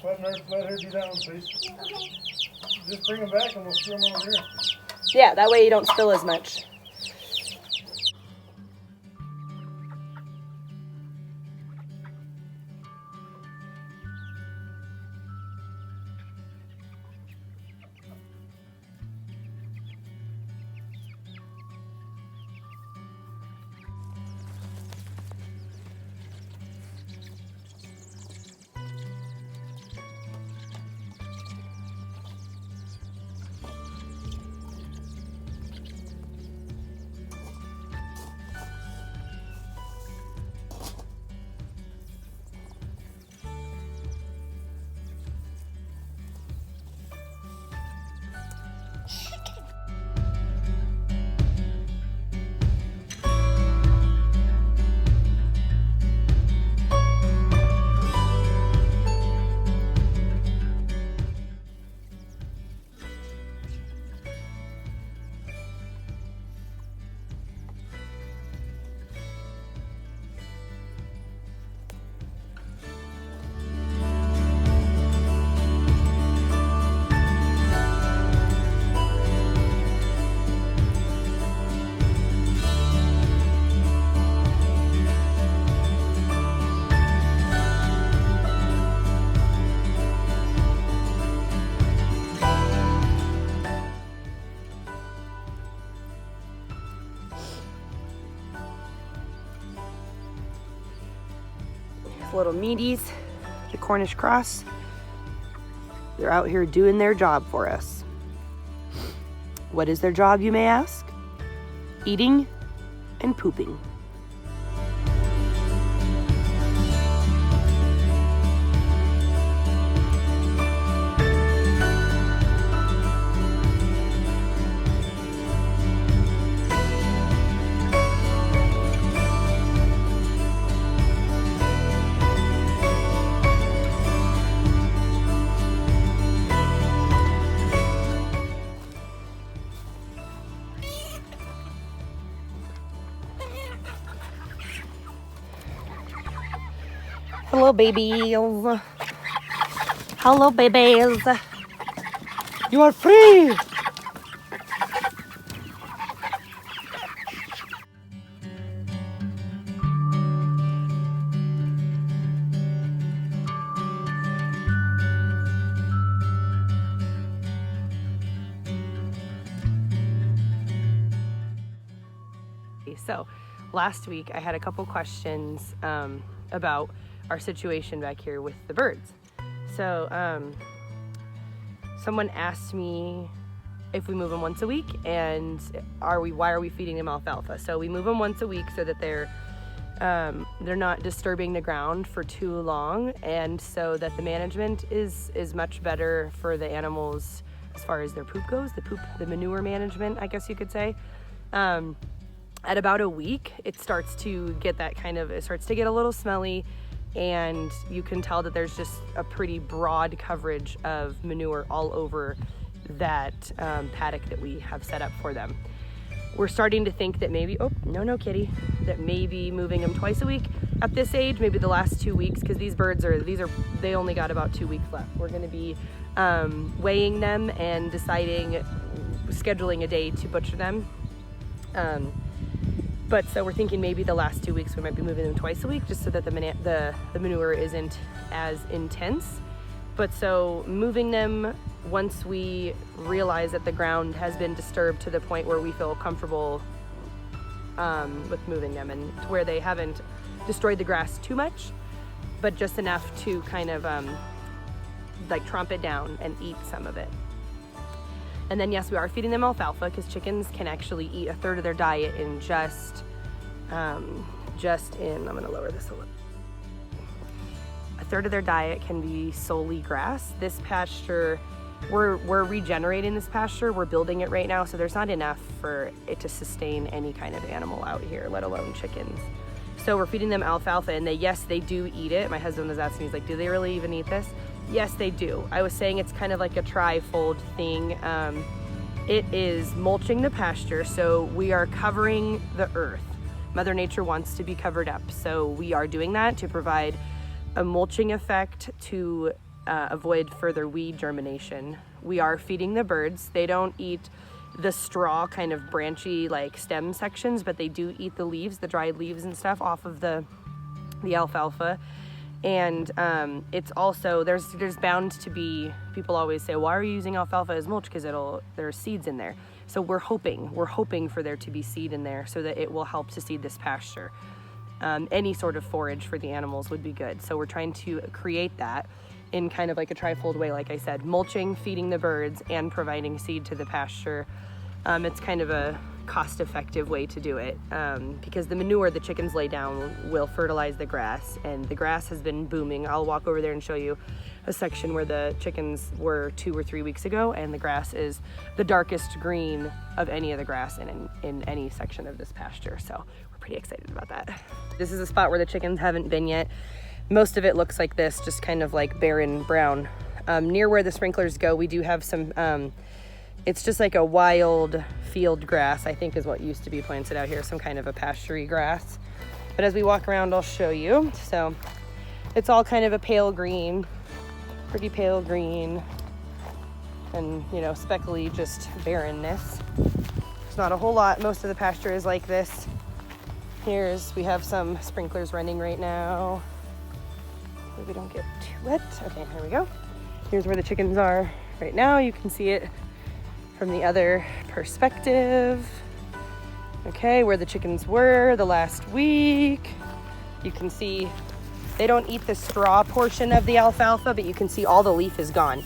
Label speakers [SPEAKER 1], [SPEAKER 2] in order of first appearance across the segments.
[SPEAKER 1] Let her do that one, please. Okay. Just bring them back and we'll throw them over here.
[SPEAKER 2] Yeah, that way you don't spill as much. Little meaties, the Cornish cross. They're out here doing their job for us. What is their job, you may ask? Eating and pooping. Hello, babies. Hello, babies. You are free. So, last week I had a couple questions about our situation back here with the birds. So someone asked me if we move them once a week, and why are we feeding them alfalfa? So we move them once a week so that they're not disturbing the ground for too long, and so that the management is much better for the animals as far as their poop goes, the manure management, I guess you could say. At about a week, it starts to get a little smelly, and you can tell that there's just a pretty broad coverage of manure all over that paddock that we have set up for them. We're starting to think that maybe, kitty, that maybe moving them twice a week at this age, maybe the last 2 weeks, because these birds they only got about 2 weeks left. We're going to be weighing them and scheduling a day to butcher them. But so we're thinking maybe the last 2 weeks we might be moving them twice a week, just so that the manure isn't as intense. But so moving them once we realize that the ground has been disturbed to the point where we feel comfortable with moving them, and to where they haven't destroyed the grass too much, but just enough to kind of tromp it down and eat some of it. And then yes, we are feeding them alfalfa, because chickens can actually eat a third of their diet in I'm gonna lower this a little. A third of their diet can be solely grass. This pasture, we're regenerating this pasture. We're building it right now, so there's not enough for it to sustain any kind of animal out here, let alone chickens. So we're feeding them alfalfa, and they do eat it. My husband was asking, he's like, do they really even eat this? Yes, they do. I was saying it's kind of like a tri-fold thing. It is mulching the pasture, so we are covering the earth. Mother Nature wants to be covered up, so we are doing that to provide a mulching effect to avoid further weed germination. We are feeding the birds. They don't eat the straw kind of branchy like stem sections, but they do eat the leaves, the dried leaves and stuff off of the alfalfa. And it's also, there's bound to be, people always say, why are you using alfalfa as mulch? Because there's seeds in there. So we're hoping for there to be seed in there so that it will help to seed this pasture. Any sort of forage for the animals would be good. So we're trying to create that in kind of like a trifold way, like I said, mulching, feeding the birds, and providing seed to the pasture. It's kind of a cost-effective way to do it because the manure the chickens lay down will fertilize the grass, and the grass has been booming. I'll walk over there and show you a section where the chickens were 2 or 3 weeks ago, and the grass is the darkest green of any of the grass in any section of this pasture. So we're pretty excited about that. This is a spot where the chickens haven't been yet. Most of it looks like this, just kind of like barren brown. Near where the sprinklers go, we do have some, it's just like a wild field grass, I think is what used to be planted out here, some kind of a pasturey grass. But as we walk around, I'll show you. So it's all kind of a pale green, pretty pale green, and you know, speckly just barrenness. There's not a whole lot. Most of the pasture is like this. We have some sprinklers running right now. We don't get too wet. Okay, here we go. Here's where the chickens are right now. You can see it from the other perspective. Okay, where the chickens were the last week. You can see they don't eat the straw portion of the alfalfa, but you can see all the leaf is gone.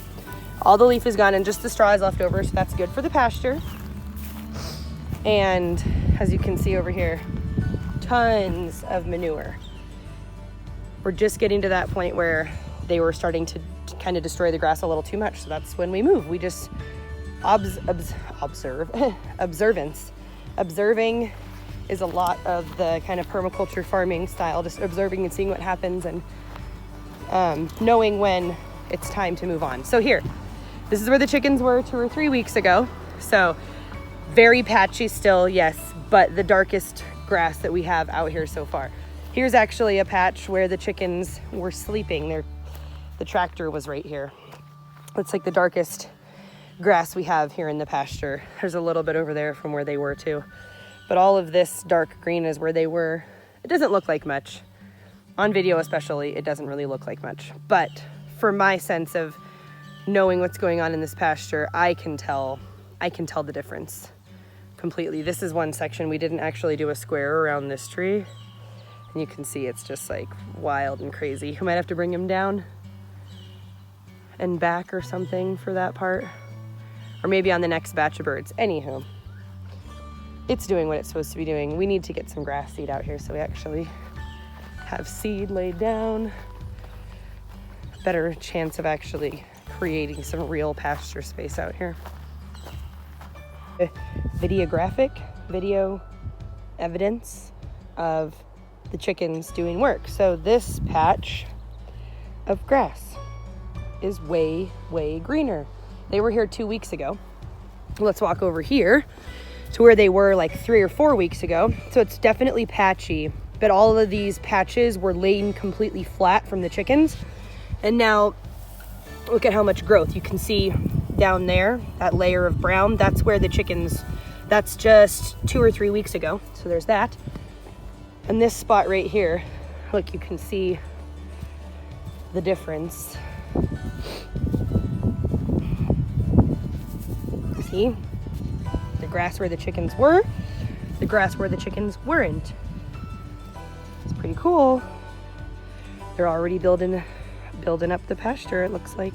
[SPEAKER 2] All the leaf is gone and just the straw is left over, so that's good for the pasture. And as you can see over here, tons of manure. We're just getting to that point where they were starting to kind of destroy the grass a little too much. So that's when we move. We just observe. Observing is a lot of the kind of permaculture farming style, just observing and seeing what happens and knowing when it's time to move on. So here, this is where the chickens were 2 or 3 weeks ago. So very patchy still, yes, but the darkest grass that we have out here so far. Here's actually a patch where the chickens were sleeping. The tractor was right here. It's like the darkest grass we have here in the pasture. There's a little bit over there from where they were too. But all of this dark green is where they were. It doesn't look like much. On video especially, it doesn't really look like much. But for my sense of knowing what's going on in this pasture, I can tell the difference completely. This is one section. We didn't actually do a square around this tree. And you can see it's just like wild and crazy. We might have to bring him down and back or something for that part. Or maybe on the next batch of birds. Anywho, it's doing what it's supposed to be doing. We need to get some grass seed out here so we actually have seed laid down. Better chance of actually creating some real pasture space out here. Video evidence of the chickens doing work. So this patch of grass is way greener. They were here 2 weeks ago. Let's walk over here to where they were like 3 or 4 weeks ago. So it's definitely patchy, but all of these patches were laid completely flat from the chickens. And now look at how much growth. You can see down there, that layer of brown, that's where the chickens, that's just 2 or 3 weeks ago. So there's that. And this spot right here, look, you can see the difference. See? The grass where the chickens were, the grass where the chickens weren't. It's pretty cool. They're already building up the pasture, it looks like.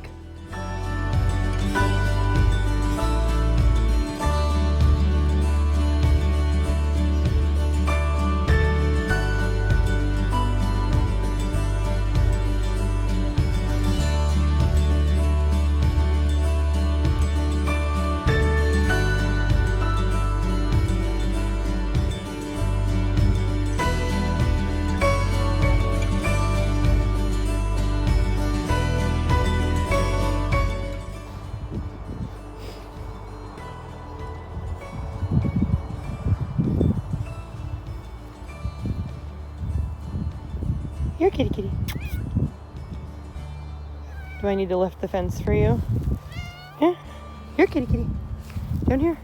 [SPEAKER 2] Here, kitty. Do I need to lift the fence for you? Yeah. Here, kitty, kitty. Down here.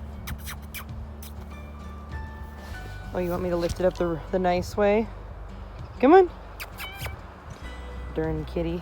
[SPEAKER 2] Oh, you want me to lift it up the nice way? Come on. Darn kitty.